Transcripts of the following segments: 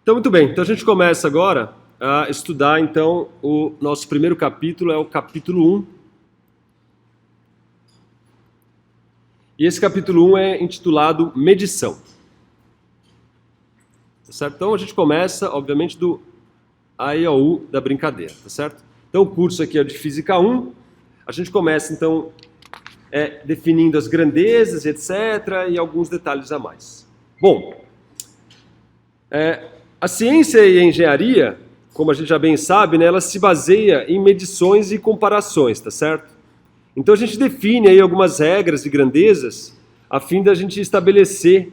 Então, muito bem. Então, a gente começa agora a estudar, então, o nosso primeiro capítulo, é o capítulo 1. E esse capítulo 1 é intitulado Medição. Tá certo? Então, a gente começa, obviamente, do A e ao U da brincadeira, tá certo? Então, o curso aqui é de Física 1. A gente começa, então, definindo as grandezas, etc., e alguns detalhes a mais. Bom, a ciência e a engenharia, como a gente já bem sabe, né, ela se baseia em medições e comparações, tá certo? Então a gente define aí algumas regras e grandezas a fim da gente estabelecer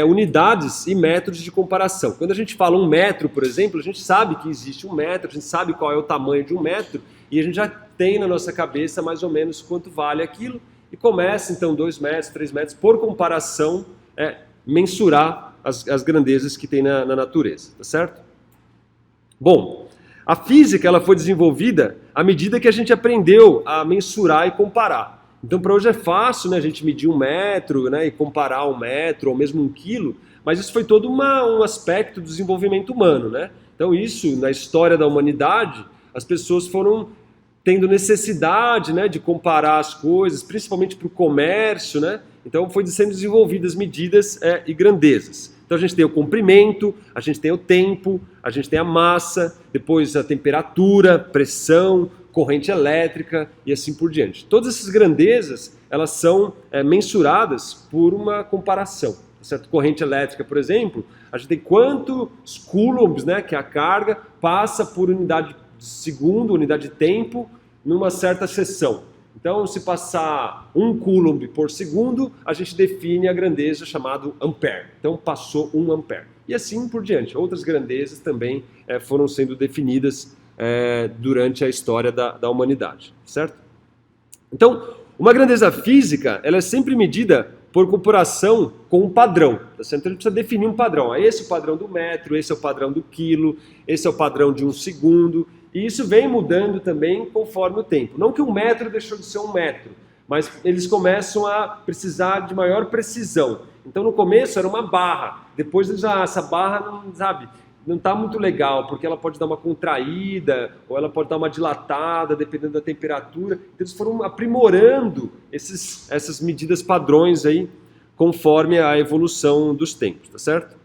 unidades e métodos de comparação. Quando a gente fala 1 metro, por exemplo, a gente sabe que existe 1 metro, a gente sabe qual é o tamanho de 1 metro e a gente já tem na nossa cabeça mais ou menos quanto vale aquilo e começa então 2 metros, 3 metros, por comparação, mensurar as grandezas que tem na natureza, tá certo? Bom, a física ela foi desenvolvida à medida que a gente aprendeu a mensurar e comparar. Então, para hoje é fácil, né, a gente medir 1 metro, né, e comparar 1 metro ou mesmo 1 quilo, mas isso foi todo um aspecto do desenvolvimento humano, né? Então, isso, na história da humanidade, as pessoas foram tendo necessidade, né, de comparar as coisas, principalmente para o comércio, né? Então, foi sendo desenvolvidas medidas e grandezas. Então, a gente tem o comprimento, a gente tem o tempo, a gente tem a massa, depois a temperatura, pressão, corrente elétrica e assim por diante. Todas essas grandezas, elas são mensuradas por uma comparação. Certo? Corrente elétrica, por exemplo, a gente tem quantos coulombs, né, que é a carga, passa por unidade de segundo, unidade de tempo, numa certa seção. Então, se passar 1 coulomb por segundo, a gente define a grandeza chamada ampere. Então, passou 1 ampere. E assim por diante. Outras grandezas também foram sendo definidas durante a história da humanidade, certo? Então, uma grandeza física, ela é sempre medida por comparação com um padrão. Tá certo? Então, a gente precisa definir um padrão. Esse é o padrão do metro, esse é o padrão do quilo, esse é o padrão de 1 segundo. E isso vem mudando também conforme o tempo. Não que 1 metro deixou de ser 1 metro, mas eles começam a precisar de maior precisão. Então no começo era uma barra, depois essa barra não está muito legal, porque ela pode dar uma contraída, ou ela pode dar uma dilatada, dependendo da temperatura. Então eles foram aprimorando essas medidas padrões aí, conforme a evolução dos tempos, tá certo?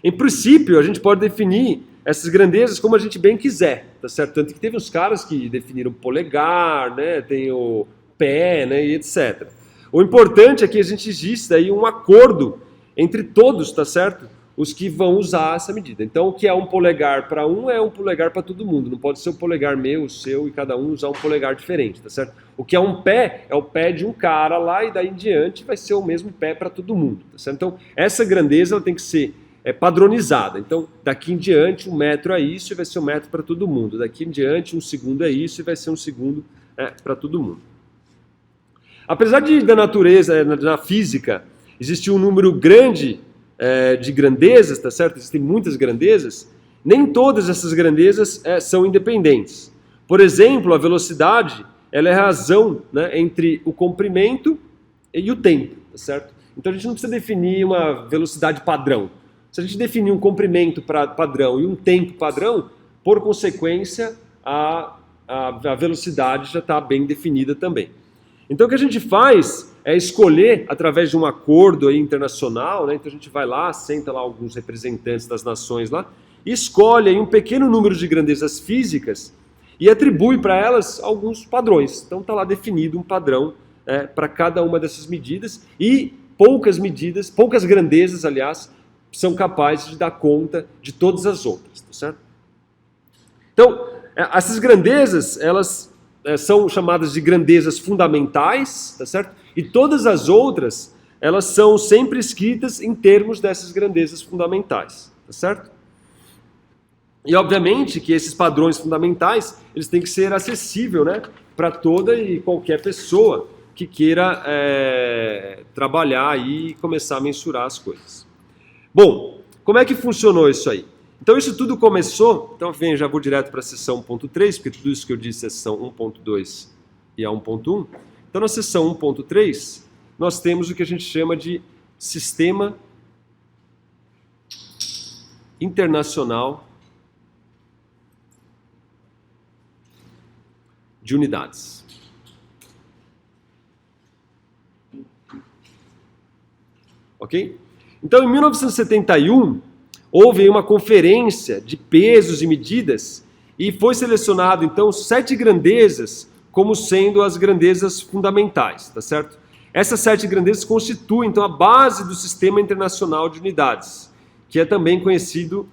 Em princípio, a gente pode definir essas grandezas como a gente bem quiser, tá certo? Tanto que teve uns caras que definiram polegar, né? Tem o pé, né? E etc. O importante é que a gente exista aí um acordo entre todos, tá certo? Os que vão usar essa medida. Então, o que é um polegar para um é um polegar para todo mundo. Não pode ser o polegar meu, o seu e cada um usar um polegar diferente, tá certo? O que é um pé é o pé de um cara lá e daí em diante vai ser o mesmo pé para todo mundo, tá certo? Então, essa grandeza ela tem que ser padronizada. Então, daqui em diante, 1 metro é isso e vai ser 1 metro para todo mundo. Daqui em diante, 1 segundo é isso e vai ser 1 segundo para todo mundo. Apesar da natureza, na física, existe um número grande de grandezas, tá certo? Existem muitas grandezas. Nem todas essas grandezas são independentes. Por exemplo, a velocidade, ela é a razão, né, entre o comprimento e o tempo, tá certo? Então, a gente não precisa definir uma velocidade padrão. Se a gente definir um comprimento padrão e um tempo padrão, por consequência, a velocidade já está bem definida também. Então, o que a gente faz é escolher, através de um acordo aí internacional, né? Então a gente vai lá, senta lá alguns representantes das nações lá, e escolhe aí um pequeno número de grandezas físicas e atribui para elas alguns padrões. Então está lá definido um padrão para cada uma dessas medidas e poucas grandezas, aliás, são capazes de dar conta de todas as outras, tá certo? Então, essas grandezas, elas são chamadas de grandezas fundamentais, tá certo? E todas as outras, elas são sempre escritas em termos dessas grandezas fundamentais, tá certo? E obviamente que esses padrões fundamentais, eles têm que ser acessíveis, né, para toda e qualquer pessoa que queira trabalhar e começar a mensurar as coisas. Bom, como é que funcionou isso aí? Então isso tudo começou, então já vou direto para a seção 1.3, porque tudo isso que eu disse é seção 1.2 e a 1.1. Então na seção 1.3, nós temos o que a gente chama de sistema internacional de unidades. Ok? Então, em 1971, houve uma conferência de pesos e medidas e foi selecionado, então, 7 grandezas como sendo as grandezas fundamentais, tá certo? Essas 7 grandezas constituem, então, a base do Sistema Internacional de Unidades, que é também conhecido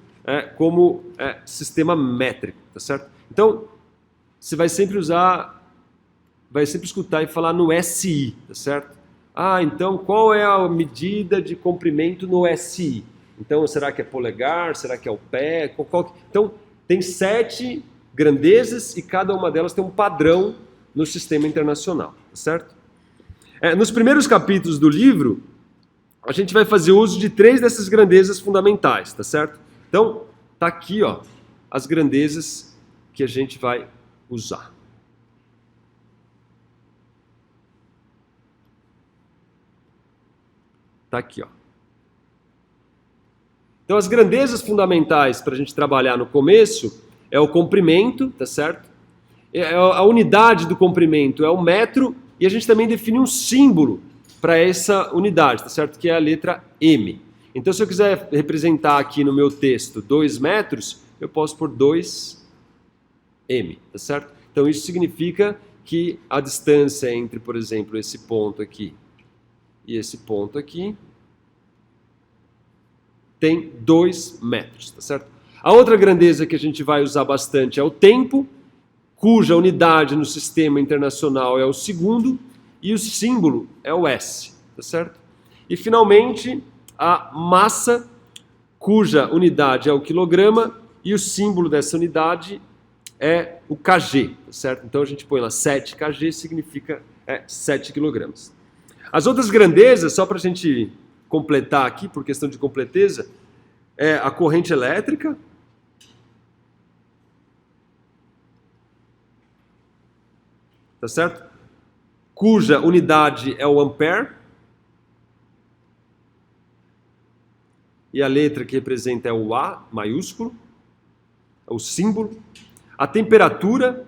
como sistema métrico, tá certo? Então, você vai sempre escutar e falar no SI, tá certo? Então qual é a medida de comprimento no SI? Então, será que é polegar? Será que é o pé? Então, tem 7 grandezas e cada uma delas tem um padrão no sistema internacional, tá certo? Nos primeiros capítulos do livro, a gente vai fazer uso de 3 dessas grandezas fundamentais, tá certo? Então, tá aqui, ó, as grandezas que a gente vai usar. Tá aqui, ó. Então, as grandezas fundamentais para a gente trabalhar no começo é o comprimento, tá certo? A unidade do comprimento é o metro e a gente também define um símbolo para essa unidade, tá certo? Que é a letra M. Então, se eu quiser representar aqui no meu texto 2 metros, eu posso pôr 2M, tá certo? Então, isso significa que a distância entre, por exemplo, esse ponto aqui e esse ponto aqui tem 2 metros, tá certo? A outra grandeza que a gente vai usar bastante é o tempo, cuja unidade no sistema internacional é o segundo e o símbolo é o S, tá certo? E finalmente a massa, cuja unidade é o quilograma e o símbolo dessa unidade é o kg, tá certo? Então a gente põe lá 7 kg, significa 7 quilogramas. As outras grandezas, só para a gente completar aqui, por questão de completeza, é a corrente elétrica, tá certo? Cuja unidade é o ampere, e a letra que representa é o A maiúsculo, é o símbolo. A temperatura,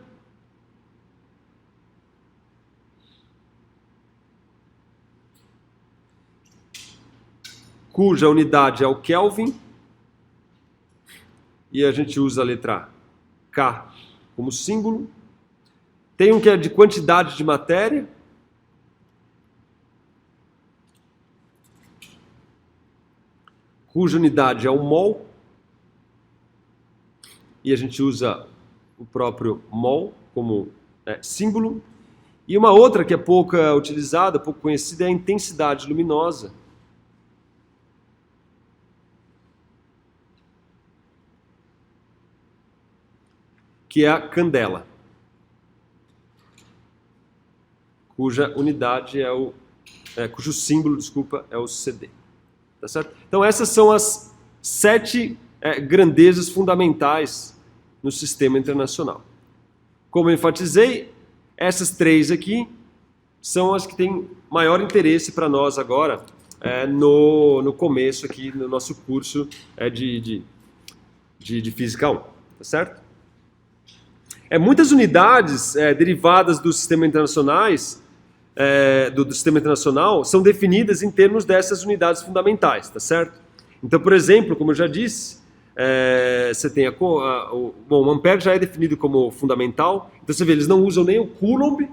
cuja unidade é o Kelvin, e a gente usa a letra K como símbolo. Tem um que é de quantidade de matéria, cuja unidade é o mol, e a gente usa o próprio mol como símbolo. E uma outra que é pouco utilizada, pouco conhecida, é a intensidade luminosa, que é a candela, cuja unidade cujo símbolo, é o CD. Tá certo? Então essas são as 7 grandezas fundamentais no sistema internacional. Como eu enfatizei, essas 3 aqui são as que têm maior interesse para nós agora no começo aqui no nosso curso de Física 1, tá certo? Muitas unidades derivadas do sistema internacionais, do sistema internacional, são definidas em termos dessas unidades fundamentais, tá certo? Então, por exemplo, como eu já disse, você tem o ampere já é definido como fundamental, então você vê, eles não usam nem o coulomb,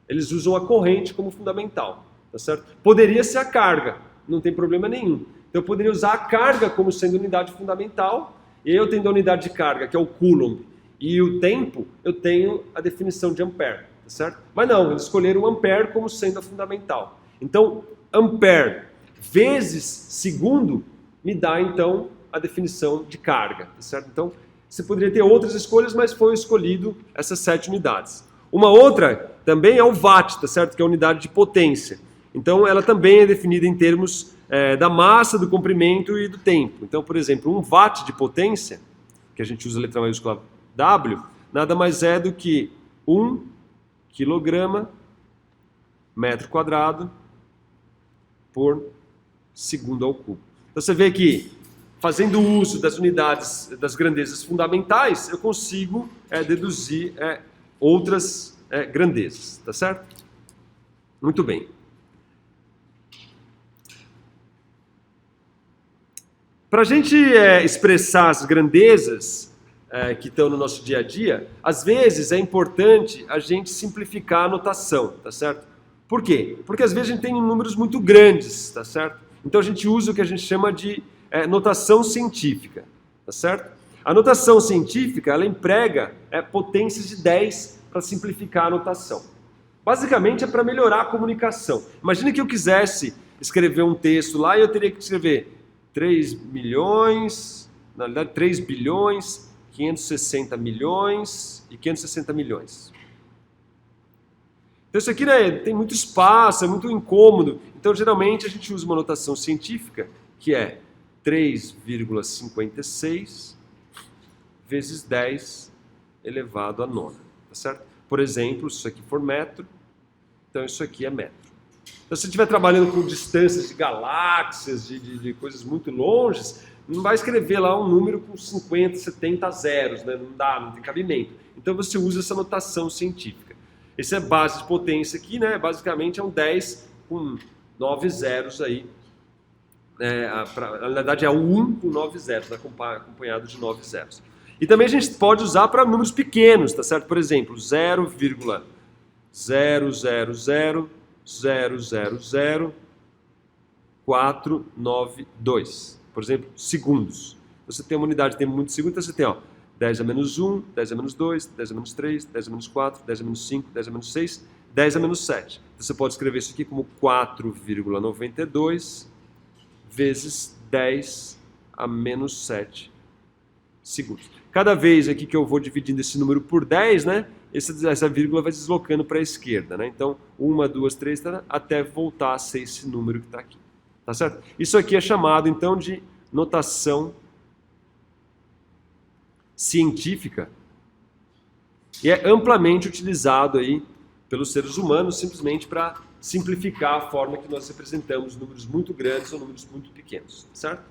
eles usam a corrente como fundamental, tá certo? Poderia ser a carga, não tem problema nenhum. Então eu poderia usar a carga como sendo unidade fundamental, e eu tendo a unidade de carga, que é o coulomb, e o tempo, eu tenho a definição de ampere, tá certo? Mas não, eles escolheram o ampere como sendo a fundamental. Então, ampere vezes segundo me dá, então, a definição de carga, tá certo? Então, você poderia ter outras escolhas, mas foi escolhido essas 7 unidades. Uma outra também é o watt, tá certo? Que é a unidade de potência. Então, ela também é definida em termos da massa, do comprimento e do tempo. Então, por exemplo, 1 watt de potência, que a gente usa a letra maiúscula W, nada mais é do que 1 quilograma metro quadrado por segundo ao cubo. Então você vê que fazendo uso das unidades, das grandezas fundamentais, eu consigo deduzir outras grandezas, tá certo? Muito bem. Para a gente expressar as grandezas que estão no nosso dia a dia, às vezes é importante a gente simplificar a notação, tá certo? Por quê? Porque às vezes a gente tem números muito grandes, tá certo? Então a gente usa o que a gente chama de notação científica, tá certo? A notação científica, ela emprega potências de 10 para simplificar a notação. Basicamente é para melhorar a comunicação. Imagina que eu quisesse escrever um texto lá e eu teria que escrever 3 milhões, na verdade 3 bilhões, 560 milhões e 560 milhões. Então isso aqui tem muito espaço, é muito incômodo. Então geralmente a gente usa uma notação científica que é 3,56 vezes 10 elevado a nona, tá certo? Por exemplo, se isso aqui for metro, então isso aqui é metro. Então, se você estiver trabalhando com distâncias de galáxias, de coisas muito longes, não vai escrever lá um número com 50, 70 zeros, né? Não dá, não tem cabimento. Então você usa essa notação científica. Essa é a base de potência aqui, né? Basicamente é um 10 com 9 zeros aí. Na verdade é um 1 com 9 zeros, né? Acompanhado de 9 zeros. E também a gente pode usar para números pequenos, tá certo? Por exemplo, 0,000000492. Por exemplo, segundos. Você tem uma unidade de tempo muito segundo, então você tem 10 a menos 1, 10 a menos 2, 10 a menos 3, 10 a menos 4, 10 a menos 5, 10 a menos 6, 10 a menos 7. Então você pode escrever isso aqui como 4,92 vezes 10 a menos 7 segundos. Cada vez aqui que eu vou dividindo esse número por 10, né, essa vírgula vai se deslocando para a esquerda, né? Então, 1, 2, 3, até voltar a ser esse número que está aqui. Tá certo? Isso aqui é chamado, então, de notação científica e é amplamente utilizado aí pelos seres humanos simplesmente para simplificar a forma que nós representamos números muito grandes ou números muito pequenos. Certo?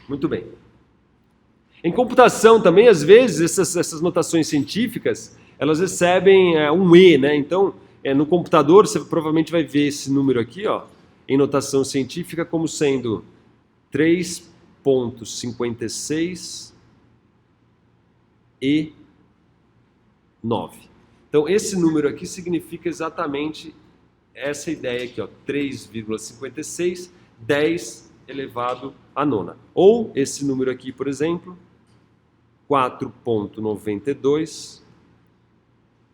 Muito bem. Em computação também, às vezes, essas notações científicas, elas recebem um E, né? Então, no computador, você provavelmente vai ver esse número aqui, em notação científica, como sendo 3,56 e 9. Então, esse número aqui significa exatamente essa ideia aqui, 3,56, 10 elevado a nona. Ou esse número aqui, por exemplo, 4,92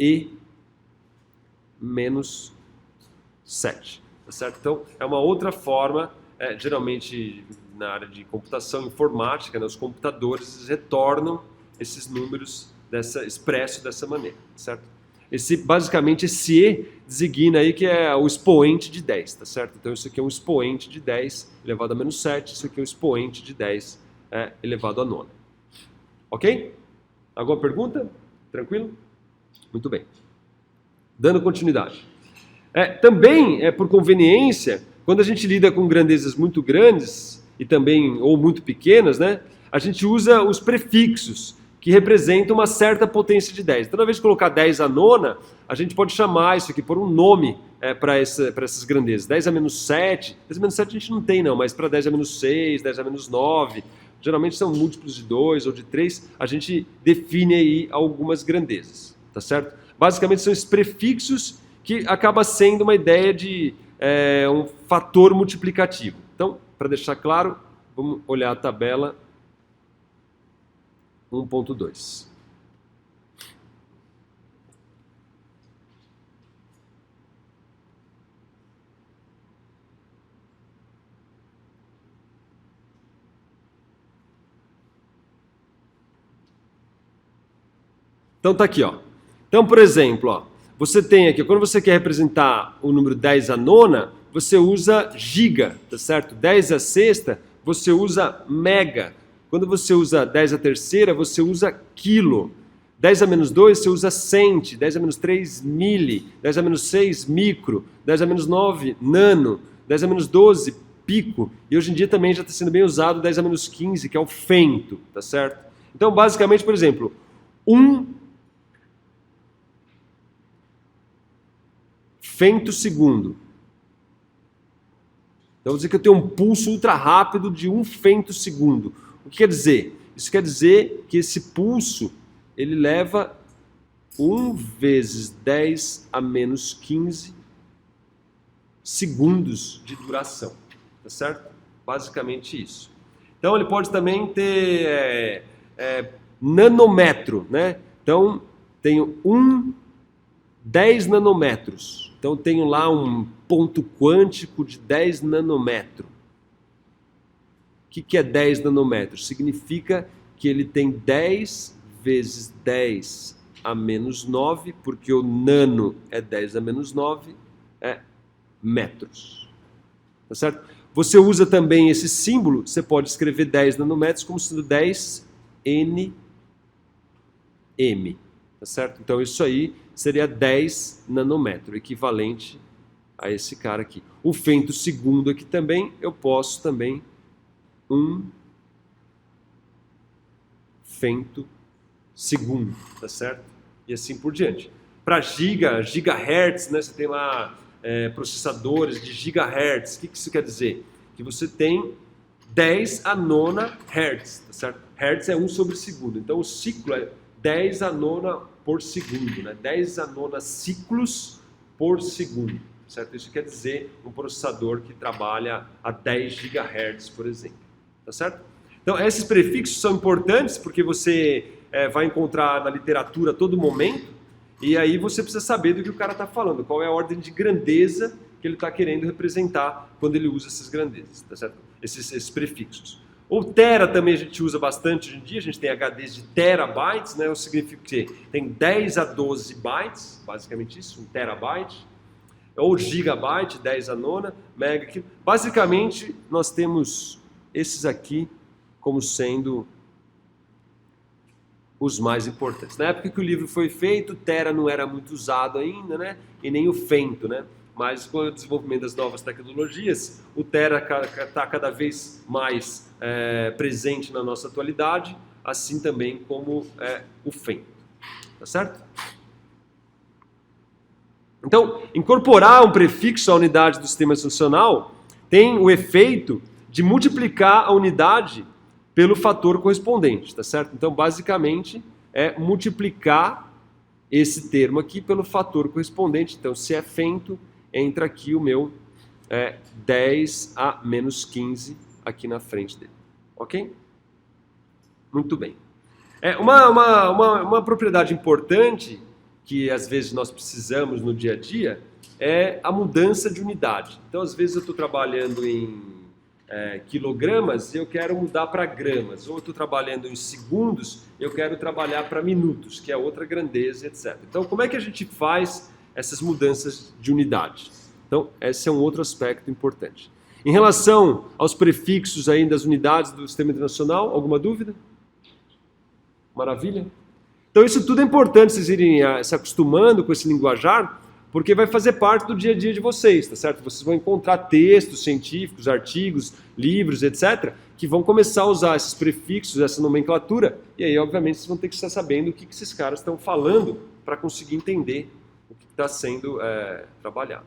e menos 7. Tá certo? Então, é uma outra forma, geralmente na área de computação informática, né, os computadores retornam esses números expressos dessa maneira. Certo? Basicamente, esse E designa aí que é o expoente de 10. Tá certo? Então, isso aqui é um expoente de 10 elevado a menos 7, isso aqui é um expoente de 10 elevado a nona. Ok? Alguma pergunta? Tranquilo? Muito bem. Dando continuidade. Também, por conveniência, quando a gente lida com grandezas muito grandes e também ou muito pequenas, né, a gente usa os prefixos que representam uma certa potência de 10. Então, na vez de colocar 10 a nona, a gente pode chamar isso aqui por um nome para essas grandezas. 10 a menos 7, 10 a menos 7 a gente não tem não, mas para 10 a menos 6, 10 a menos 9... geralmente são múltiplos de 2 ou de 3, a gente define aí algumas grandezas, tá certo? Basicamente são esses prefixos que acaba sendo uma ideia de um fator multiplicativo. Então, para deixar claro, vamos olhar a tabela 1.2. Então tá aqui, Então, por exemplo, você tem aqui, quando você quer representar o número 10 a nona, você usa giga, tá certo? 10 a sexta, você usa mega. Quando você usa 10 a terceira, você usa quilo. 10 a menos 2, você usa cent. 10 a menos 3, mili. 10 a menos 6, micro. 10 a menos 9, nano. 10 a menos 12, pico. E hoje em dia também já está sendo bem usado o 10 a menos 15, que é o fento, tá certo? Então, basicamente, por exemplo, 1 fento segundo. Então, vou dizer que eu tenho um pulso ultra rápido de 1 fento segundo. O que quer dizer? Isso quer dizer que esse pulso, ele leva 1 vezes 10 a menos 15 segundos de duração, tá certo? Basicamente isso. Então, ele pode também ter nanômetro, né? Então, tenho 10 nanômetros. Então, tenho lá um ponto quântico de 10 nanômetros. O que é 10 nanômetros? Significa que ele tem 10 vezes 10 a menos 9, porque o nano é 10 a menos 9, metros. Tá certo? Você usa também esse símbolo, você pode escrever 10 nanômetros como sendo 10 nm. Tá certo? Então, isso aí seria 10 nanômetros, equivalente a esse cara aqui. O fento segundo aqui também, eu posso também 1 fento segundo, tá certo? E assim por diante. Para gigahertz, né, você tem lá processadores de gigahertz. O que isso quer dizer? Que você tem 10 a nona hertz, tá certo? Hertz é 1 sobre segundo. Então o ciclo é 10 a nona por segundo, né? 10 a nona ciclos por segundo, certo? Isso quer dizer um processador que trabalha a 10 GHz, por exemplo, tá certo? Então, esses prefixos são importantes porque você vai encontrar na literatura a todo momento e aí você precisa saber do que o cara está falando, qual é a ordem de grandeza que ele está querendo representar quando ele usa essas grandezas, tá certo? Esses prefixos. O tera também a gente usa bastante hoje em dia, a gente tem HDs de terabytes, né? O significa que tem 10 a 12 bytes, basicamente isso, 1 terabyte, ou gigabyte, 10 a nona, mega. Basicamente, nós temos esses aqui como sendo os mais importantes. Na época que o livro foi feito, o tera não era muito usado ainda, né? E nem o fento, né? Mas com o desenvolvimento das novas tecnologias, o tera está cada vez mais presente na nossa atualidade, assim também como o fento. Tá certo? Então, incorporar um prefixo à unidade do sistema funcional tem o efeito de multiplicar a unidade pelo fator correspondente, tá certo? Então, basicamente, é multiplicar esse termo aqui pelo fator correspondente. Então, se é fento, entra aqui o meu 10 a menos 15 aqui na frente dele. Ok? Muito bem. Uma propriedade importante que às vezes nós precisamos no dia a dia é a mudança de unidade. Então, às vezes eu estou trabalhando em quilogramas e eu quero mudar para gramas. Ou eu estou trabalhando em segundos e eu quero trabalhar para minutos, que é outra grandeza, etc. Então, como é que a gente faz essas mudanças de unidade? Então, esse é um outro aspecto importante. Em relação aos prefixos aí das unidades do Sistema Internacional, alguma dúvida? Maravilha? Então, isso tudo é importante vocês irem se acostumando com esse linguajar, porque vai fazer parte do dia a dia de vocês, tá certo? Vocês vão encontrar textos científicos, artigos, livros, etc., que vão começar a usar esses prefixos, essa nomenclatura, e aí, obviamente, vocês vão ter que estar sabendo o que esses caras estão falando para conseguir entender o que está sendo trabalhado.